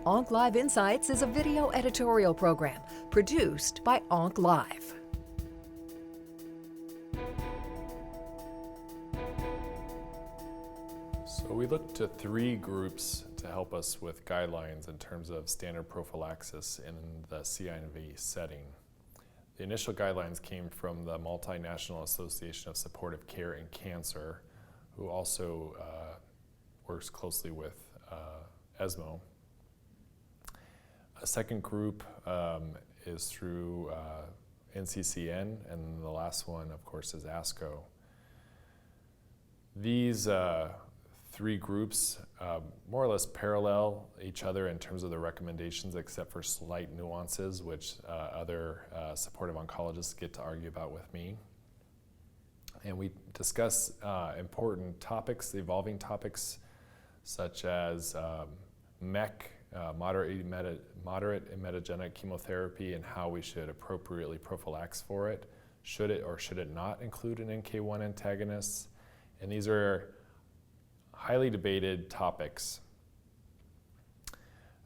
Onc Live Insights is a video editorial program produced by Onc Live. So we looked to three groups to help us with guidelines in terms of standard prophylaxis in the CINV setting. The initial guidelines came from the Multinational Association of Supportive Care in Cancer, who also works closely with Esmil. A second group is through Nccn, and the last one, of course, is Asco. These three groups more or less parallel each other in terms of the recommendations, except for slight nuances, which other supportive oncologists get to argue about with me. And we discuss important topics, evolving topics, such as MEC, moderate and metagenic chemotherapy, and how we should appropriately prophylax for it. Should it or should it not include an NK1 antagonist? And these are highly debated topics.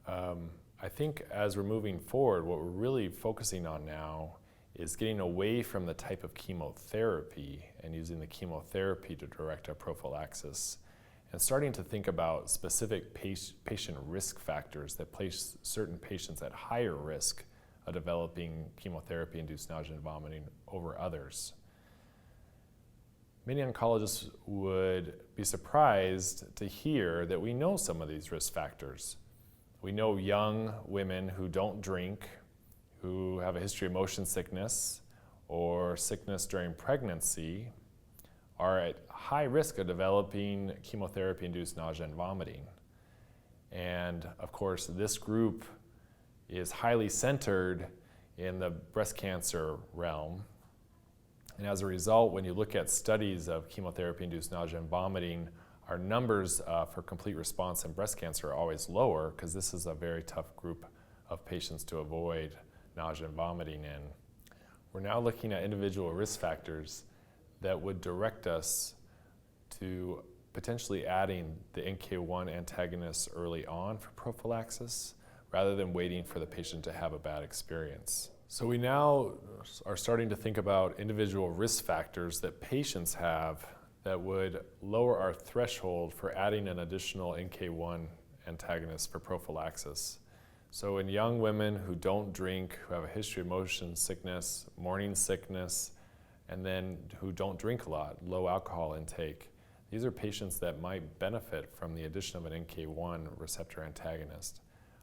I think as we're moving forward, what we're really focusing on now is getting away from the type of chemotherapy and using the chemotherapy to direct our prophylaxis, and starting to think about specific patient risk factors that place certain patients at higher risk of developing chemotherapy-induced nausea and vomiting over others. Many oncologists would be surprised to hear that we know some of these risk factors. We know young women who don't drink, who have a history of motion sickness or sickness during pregnancy, are at high risk of developing chemotherapy-induced nausea and vomiting. And of course, this group is highly centered in the breast cancer realm. And as a result, when you look at studies of chemotherapy-induced nausea and vomiting, our numbers for complete response in breast cancer are always lower, because this is a very tough group of patients to avoid nausea and vomiting in. We're now looking at individual risk factors that would direct us to potentially adding the NK1 antagonists early on for prophylaxis, rather than waiting for the patient to have a bad experience. So we now are starting to think about individual risk factors that patients have that would lower our threshold for adding an additional NK1 antagonist for prophylaxis. So in young women who don't drink, who have a history of motion sickness, morning sickness, and then who don't drink a lot, low alcohol intake, these are patients that might benefit from the addition of an NK1 receptor antagonist.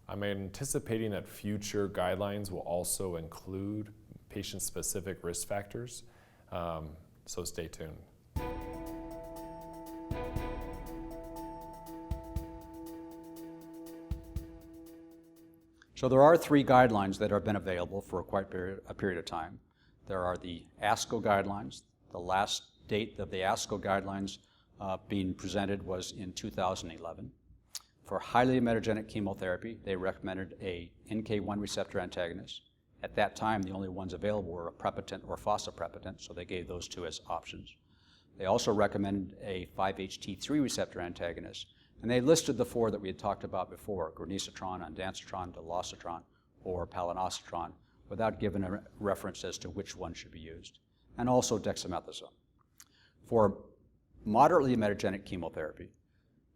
I'm anticipating that future guidelines will also include patient-specific risk factors, so stay tuned. So there are three guidelines that have been available for a period of time. There are the Asco Guidelines. The last date of the Asco Guidelines being presented was in 2011. For highly metagenic chemotherapy, they recommended a NK1 receptor antagonist. At that time, the only ones available were aprepitant or fosaprepitant, so they gave those two as options. They also recommended a 5-HT3 receptor antagonist, and they listed the four that we had talked about before: granisetron, ondansetron, dalasetron, or palonosetron, without giving a reference as to which one should be used, and also dexamethasone. For moderately metagenic chemotherapy,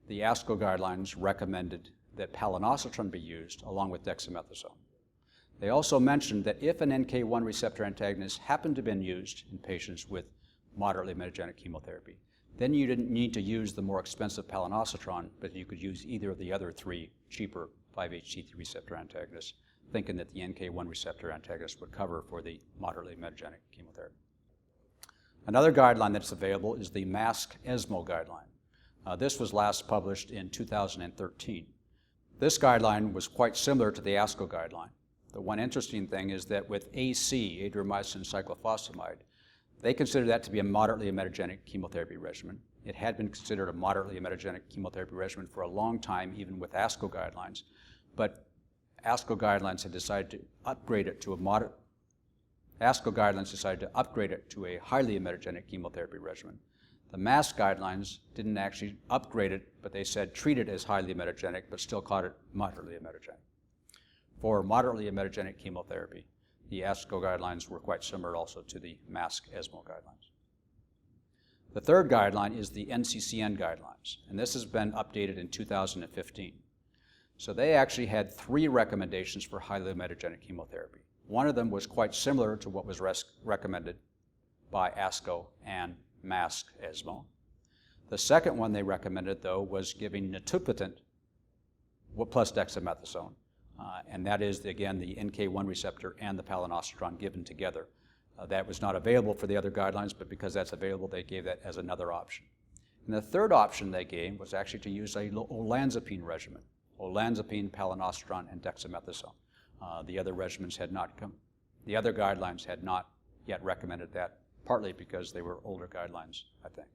the Asco Guidelines recommended that palonosetron be used along with dexamethasone. They also mentioned that if an NK1 receptor antagonist happened to have been used in patients with moderately metagenic chemotherapy, then you didn't need to use the more expensive palonosetron, but you could use either of the other three cheaper 5-HT3 receptor antagonists, thinking that the NK1 receptor antagonist would cover for the moderately metagenic chemotherapy. Another guideline that's available is the Esmil guideline. This was last published in 2013. This guideline was quite similar to the Asco guideline. The one interesting thing is that with AC, adriamycin cyclophosphamide, they consider that to be a moderately metagenic chemotherapy regimen. It had been considered a moderately metagenic chemotherapy regimen for a long time, even with Asco guidelines, but Asco guidelines had decided to upgrade it to a highly metagenic chemotherapy regimen. The MASC guidelines didn't actually upgrade it, but they said treat it as highly emetogenic, but still called it moderately emetogenic. For moderately emetogenic chemotherapy, the Asco guidelines were quite similar also to the MASC Esmil guidelines. The third guideline is the Nccn Guidelines, and this has been updated in 2015. So they actually had 3 recommendations for highly emetogenic chemotherapy. One of them was quite similar to what was recommended by Asco and MASC Esmil. The second one they recommended, though, was giving nitupetant plus dexamethasone, and that is, again, the NK1 receptor and the palonostrotron given together. That was not available for the other guidelines, but because that's available, they gave that as another option. And the third option they gave was actually to use a olanzapine regimen, olanzapine, palonostrotron, and dexamethasone. The other regimens had not come. The other guidelines had not yet recommended that, partly because they were older guidelines, I think.